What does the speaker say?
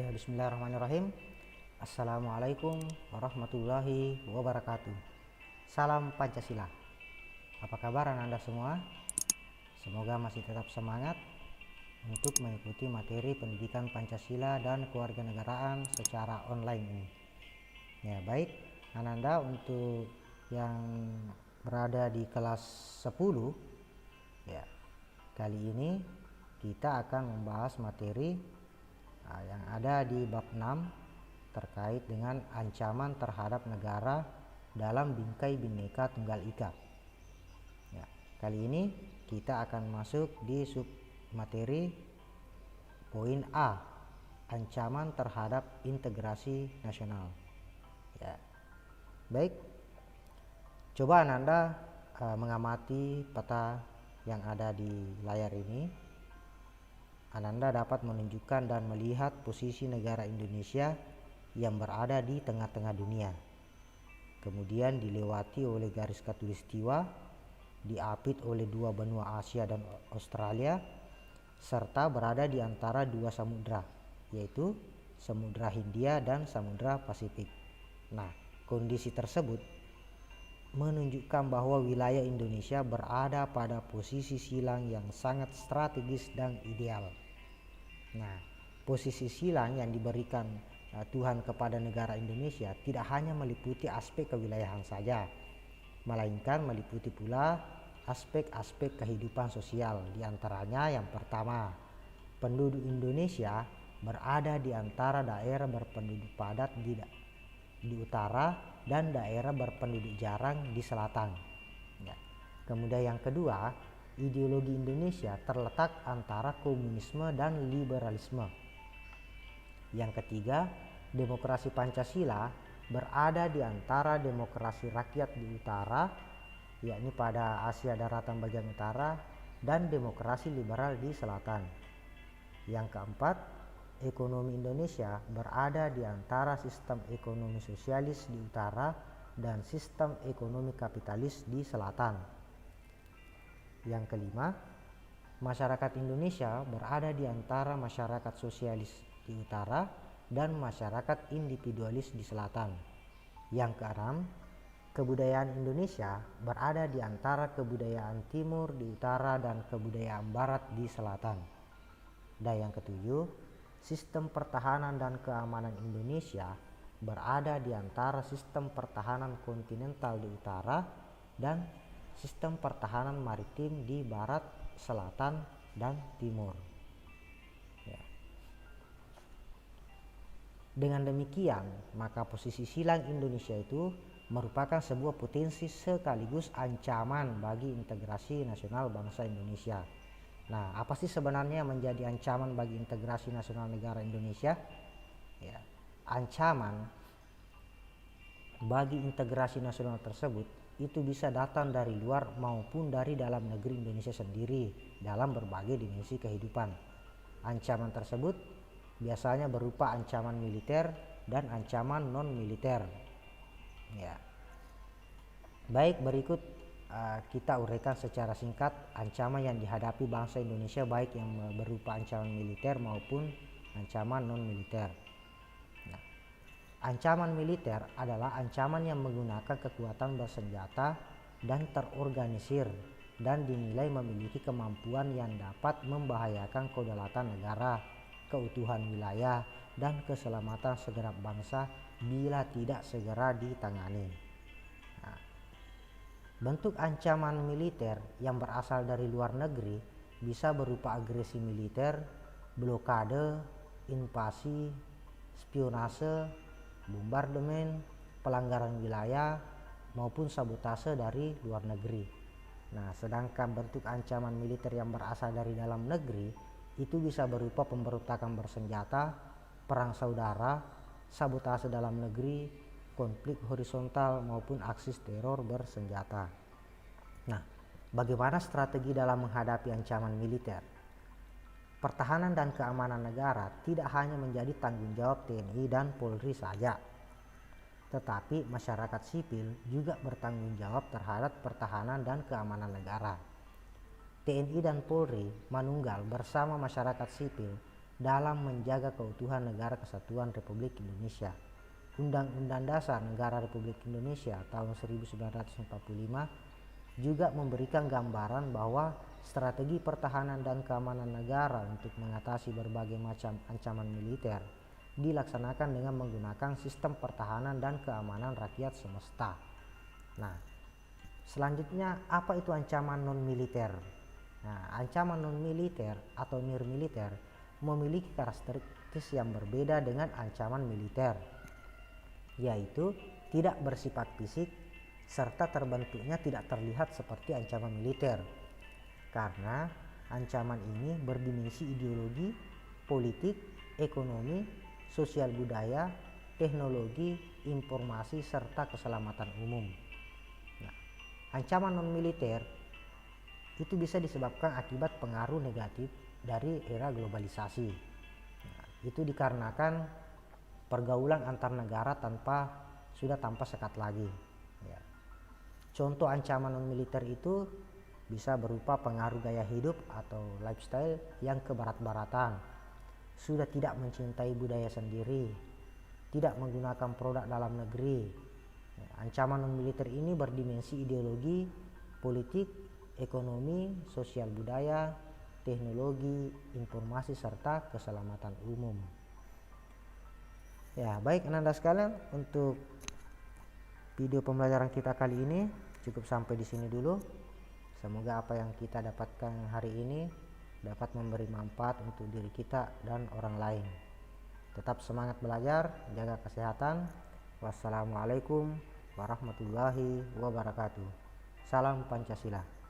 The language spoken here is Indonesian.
Ya, bismillahirrahmanirrahim. Assalamualaikum warahmatullahi wabarakatuh. Salam Pancasila. Apa kabar Anda semua? Semoga masih tetap semangat untuk mengikuti materi pendidikan Pancasila dan kewarganegaraan secara online ini. Ya, baik Ananda, untuk yang berada di kelas 10, ya, kali ini kita akan membahas materi yang ada di bab 6 terkait dengan ancaman terhadap negara dalam Bingkai Bhinneka Tunggal Ika. Ya, kali ini kita akan masuk di sub materi poin A, ancaman terhadap integrasi nasional. Ya, baik, coba Anda mengamati peta yang ada di layar ini. Ananda dapat menunjukkan dan melihat posisi negara Indonesia yang berada di tengah-tengah dunia. Kemudian dilewati oleh garis khatulistiwa, diapit oleh dua benua Asia dan Australia, serta berada di antara dua samudra, yaitu Samudra Hindia dan Samudra Pasifik. Nah, kondisi tersebut menunjukkan bahwa wilayah Indonesia berada pada posisi silang yang sangat strategis dan ideal. Nah, posisi silang yang diberikan Tuhan kepada negara Indonesia tidak hanya meliputi aspek kewilayahan saja, melainkan meliputi pula aspek-aspek kehidupan sosial. Di antaranya yang pertama, penduduk Indonesia berada di antara daerah berpenduduk padat di utara dan daerah berpenduduk jarang di selatan. Ya. Kemudian yang kedua, ideologi Indonesia terletak antara komunisme dan liberalisme. Yang ketiga, demokrasi Pancasila berada di antara demokrasi rakyat di utara, yakni pada Asia daratan bagian utara, dan demokrasi liberal di selatan. Yang keempat, ekonomi Indonesia berada di antara sistem ekonomi sosialis di utara dan sistem ekonomi kapitalis di selatan. Yang kelima, masyarakat Indonesia berada di antara masyarakat sosialis di utara dan masyarakat individualis di selatan. Yang keenam, kebudayaan Indonesia berada di antara kebudayaan timur di utara dan kebudayaan barat di selatan. Dan yang ketujuh, sistem pertahanan dan keamanan Indonesia berada di antara sistem pertahanan kontinental di utara dan sistem pertahanan maritim di barat, selatan, dan timur. Ya. Dengan demikian, maka posisi silang Indonesia itu merupakan sebuah potensi sekaligus ancaman bagi integrasi nasional bangsa Indonesia. Nah, apa sih sebenarnya yang menjadi ancaman bagi integrasi nasional negara Indonesia? Ya, ancaman bagi integrasi nasional tersebut itu bisa datang dari luar maupun dari dalam negeri Indonesia sendiri dalam berbagai dimensi kehidupan. Ancaman tersebut biasanya berupa ancaman militer dan ancaman non-militer. Ya. Baik, berikut kita uraikan secara singkat ancaman yang dihadapi bangsa Indonesia, baik yang berupa ancaman militer maupun ancaman non-militer. Ancaman militer adalah ancaman yang menggunakan kekuatan bersenjata dan terorganisir dan dinilai memiliki kemampuan yang dapat membahayakan kedaulatan negara, keutuhan wilayah, dan keselamatan segenap bangsa bila tidak segera ditangani. Nah, bentuk ancaman militer yang berasal dari luar negeri bisa berupa agresi militer, blokade, invasi, spionase, bombardemen, pelanggaran wilayah, maupun sabotase dari luar negeri. Nah, sedangkan bentuk ancaman militer yang berasal dari dalam negeri itu bisa berupa pemberontakan bersenjata, perang saudara, sabotase dalam negeri, konflik horizontal, maupun aksi teror bersenjata. Nah, bagaimana strategi dalam menghadapi ancaman militer? Pertahanan dan keamanan negara tidak hanya menjadi tanggung jawab TNI dan Polri saja, tetapi masyarakat sipil juga bertanggung jawab terhadap pertahanan dan keamanan negara. TNI dan Polri manunggal bersama masyarakat sipil dalam menjaga keutuhan Negara Kesatuan Republik Indonesia. Undang-Undang Dasar Negara Republik Indonesia tahun 1945 juga memberikan gambaran bahwa strategi pertahanan dan keamanan negara untuk mengatasi berbagai macam ancaman militer dilaksanakan dengan menggunakan sistem pertahanan dan keamanan rakyat semesta. Nah, selanjutnya apa itu ancaman non-militer? Nah, ancaman non-militer atau nir-militer memiliki karakteristik yang berbeda dengan ancaman militer, yaitu tidak bersifat fisik serta terbentuknya tidak terlihat seperti ancaman militer. Karena ancaman ini berdimensi ideologi, politik, ekonomi, sosial budaya, teknologi, informasi, serta keselamatan umum. Nah, ancaman non-militer itu bisa disebabkan akibat pengaruh negatif dari era globalisasi. Nah, itu dikarenakan pergaulan antar negara sudah tanpa sekat lagi. Ya. Contoh ancaman non-militer itu bisa berupa pengaruh gaya hidup atau lifestyle yang kebarat-baratan, sudah tidak mencintai budaya sendiri, tidak menggunakan produk dalam negeri. Ancaman non-militer ini berdimensi ideologi, politik, ekonomi, sosial budaya, teknologi, informasi, serta keselamatan umum. Ya, baik Anda sekalian, untuk video pembelajaran kita kali ini cukup sampai di sini dulu. Semoga apa yang kita dapatkan hari ini dapat memberi manfaat untuk diri kita dan orang lain. Tetap semangat belajar, jaga kesehatan. Wassalamualaikum warahmatullahi wabarakatuh. Salam Pancasila.